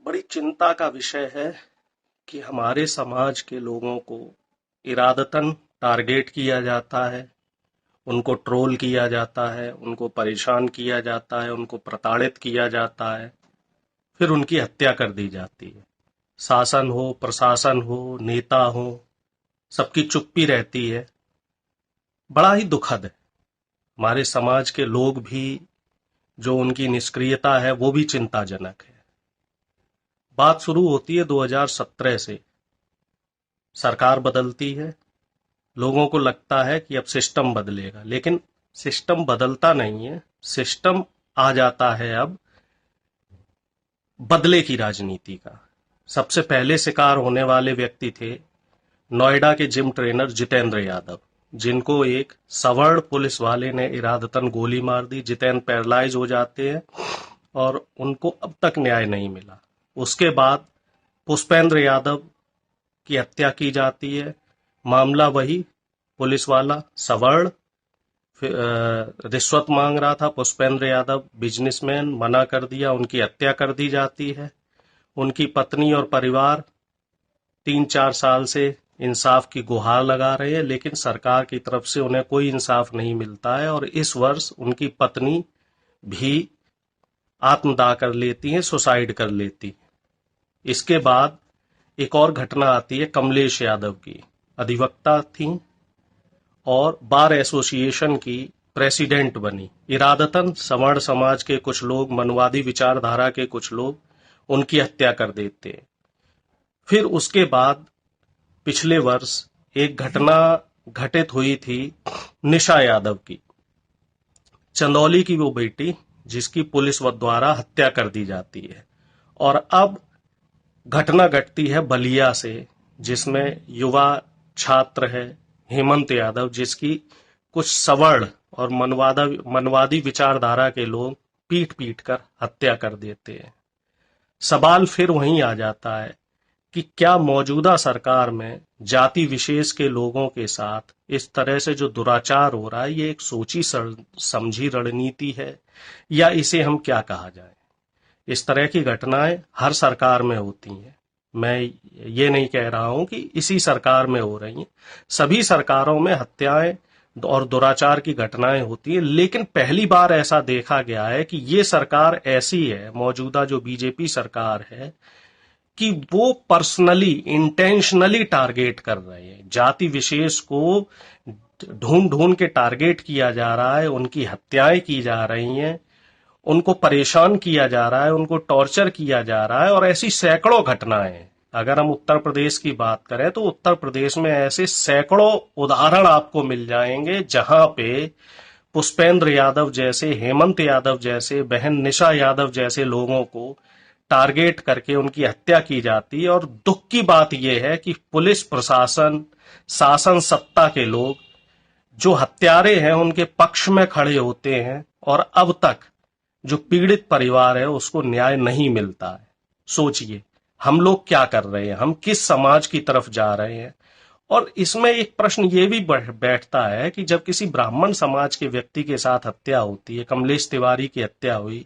बड़ी चिंता का विषय है कि हमारे समाज के लोगों को इरादतन टारगेट किया जाता है, उनको ट्रोल किया जाता है, उनको परेशान किया जाता है, उनको प्रताड़ित किया जाता है, फिर उनकी हत्या कर दी जाती है। शासन हो, प्रशासन हो, नेता हो, सबकी चुप्पी रहती है। बड़ा ही दुखद है। हमारे समाज के लोग भी, जो उनकी निष्क्रियता है, वो भी चिंताजनक है। बात शुरू होती है 2017 से। सरकार बदलती है, लोगों को लगता है कि अब सिस्टम बदलेगा, लेकिन सिस्टम बदलता नहीं है। सिस्टम आ जाता है अब बदले की राजनीति का। सबसे पहले शिकार होने वाले व्यक्ति थे नोएडा के जिम ट्रेनर जितेंद्र यादव, जिनको एक सवर्ण पुलिस वाले ने इरादतन गोली मार दी। जितेंद्र पैरालाइज हो जाते हैं और उनको अब तक न्याय नहीं मिला। उसके बाद पुष्पेंद्र यादव की हत्या की जाती है। मामला वही, पुलिस वाला सवर्ण रिश्वत मांग रहा था। पुष्पेंद्र यादव बिजनेसमैन, मना कर दिया, उनकी हत्या कर दी जाती है। उनकी पत्नी और परिवार 3-4 साल से इंसाफ की गुहार लगा रहे हैं, लेकिन सरकार की तरफ से उन्हें कोई इंसाफ नहीं मिलता है। और इस वर्ष उनकी पत्नी भी आत्मदाह कर लेती हैं, सुसाइड कर लेती हैं। इसके बाद एक और घटना आती है कमलेश यादव की। अधिवक्ता थी और बार एसोसिएशन की प्रेसिडेंट बनी। इरादतन सवर्ण समाज के कुछ लोग, मनवादी विचारधारा के कुछ लोग उनकी हत्या कर देते हैं। फिर उसके बाद पिछले वर्ष एक घटना घटित हुई थी निशा यादव की, चंदौली की वो बेटी जिसकी पुलिस द्वारा हत्या कर दी जाती है। और अब घटना घटती है बलिया से, जिसमें युवा छात्र है हेमंत यादव, जिसकी कुछ सवर्ण और मनवादी विचारधारा के लोग पीट पीट कर हत्या कर देते हैं। सवाल फिर वहीं आ जाता है कि क्या मौजूदा सरकार में जाति विशेष के लोगों के साथ इस तरह से जो दुराचार हो रहा है, ये एक सोची समझी रणनीति है, या इसे हम क्या कहा जाए। इस तरह की घटनाएं हर सरकार में होती हैं। मैं ये नहीं कह रहा हूं कि इसी सरकार में हो रही हैं। सभी सरकारों में हत्याएं और दुराचार की घटनाएं होती है, लेकिन पहली बार ऐसा देखा गया है कि ये सरकार ऐसी है, मौजूदा जो बीजेपी सरकार है, कि वो पर्सनली, इंटेंशनली टारगेट कर रहे हैं। जाति विशेष को ढूंढ ढूंढ के टारगेट किया जा रहा है, उनकी हत्याएं की जा रही हैं, उनको परेशान किया जा रहा है, उनको टॉर्चर किया जा रहा है। और ऐसी सैकड़ों घटनाएं हैं। अगर हम उत्तर प्रदेश की बात करें तो उत्तर प्रदेश में ऐसे सैकड़ों उदाहरण आपको मिल जाएंगे, जहां पे पुष्पेंद्र यादव जैसे, हेमंत यादव जैसे, बहन निशा यादव जैसे लोगों को टारगेट करके उनकी हत्या की जाती है। और दुख की बात यह है कि पुलिस प्रशासन, शासन सत्ता के लोग जो हत्यारे हैं उनके पक्ष में खड़े होते हैं, और अब तक जो पीड़ित परिवार है उसको न्याय नहीं मिलता है। सोचिए हम लोग क्या कर रहे हैं, हम किस समाज की तरफ जा रहे हैं। और इसमें एक प्रश्न ये भी बैठता है कि जब किसी ब्राह्मण समाज के व्यक्ति के साथ हत्या होती है, कमलेश तिवारी की हत्या हुई,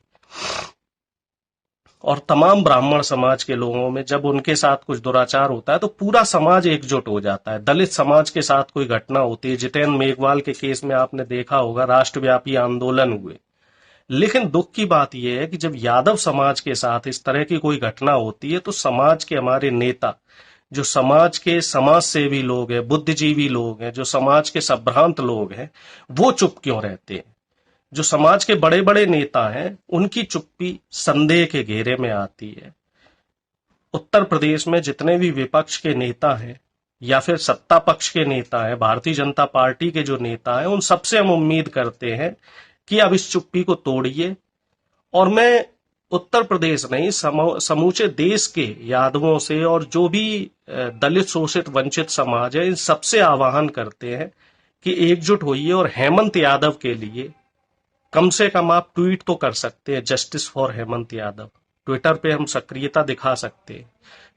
और तमाम ब्राह्मण समाज के लोगों में जब उनके साथ कुछ दुराचार होता है तो पूरा समाज एकजुट हो जाता है। दलित समाज के साथ कोई घटना होती है, जितेंद्र मेघवाल के केस में आपने देखा होगा, राष्ट्रव्यापी आंदोलन हुए। लेकिन दुख की बात यह है कि जब यादव समाज के साथ इस तरह की कोई घटना होती है तो समाज के हमारे नेता, जो समाज के समाज सेवी लोग हैं, बुद्धिजीवी लोग हैं, जो समाज के संभ्रांत लोग हैं, वो चुप क्यों रहते हैं। जो समाज के बड़े बड़े नेता हैं, उनकी चुप्पी संदेह के घेरे में आती है। उत्तर प्रदेश में जितने भी विपक्ष के नेता हैं या फिर सत्ता पक्ष के नेता हैं, भारतीय जनता पार्टी के जो नेता हैं, उन सबसे हम उम्मीद करते हैं कि अब इस चुप्पी को तोड़िए। और मैं उत्तर प्रदेश नहीं, समूचे देश के यादवों से और जो भी दलित शोषित वंचित समाज है, इन सबसे आह्वान करते हैं कि एकजुट होइए और हेमंत यादव के लिए कम से कम आप ट्वीट तो कर सकते हैं, justice for Hemant Yadav. Twitter पे हम सक्रियता दिखा सकते हैं,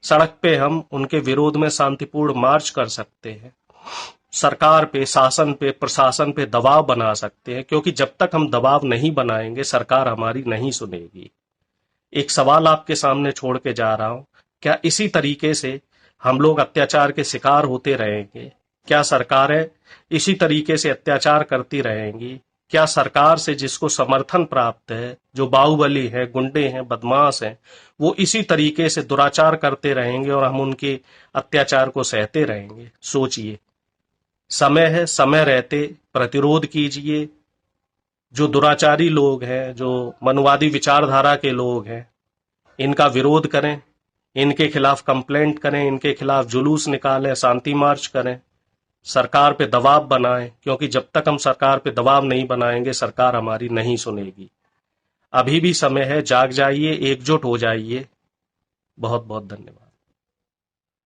सड़क पे हम उनके विरोध में शांतिपूर्ण मार्च कर सकते हैं, सरकार पे, शासन पे, प्रशासन पे दबाव बना सकते हैं, क्योंकि जब तक हम दबाव नहीं बनाएंगे सरकार हमारी नहीं सुनेगी। एक सवाल आपके सामने छोड़ के जा रहा हूं, क्या इसी तरीके से हम लोग अत्याचार के शिकार होते रहेंगे? क्या सरकारें इसी तरीके से अत्याचार करती रहेंगी? क्या सरकार से जिसको समर्थन प्राप्त है, जो बाहुबली है, गुंडे हैं, बदमाश हैं, वो इसी तरीके से दुराचार करते रहेंगे और हम उनके अत्याचार को सहते रहेंगे? सोचिए, समय है, समय रहते प्रतिरोध कीजिए। जो दुराचारी लोग हैं, जो मनुवादी विचारधारा के लोग हैं, इनका विरोध करें, इनके खिलाफ कंप्लेंट करें, इनके खिलाफ जुलूस निकालें, शांति मार्च करें, सरकार पे दबाव बनाएं, क्योंकि जब तक हम सरकार पे दबाव नहीं बनाएंगे सरकार हमारी नहीं सुनेगी। अभी भी समय है, जाग जाइए, एकजुट हो जाइए। बहुत बहुत धन्यवाद।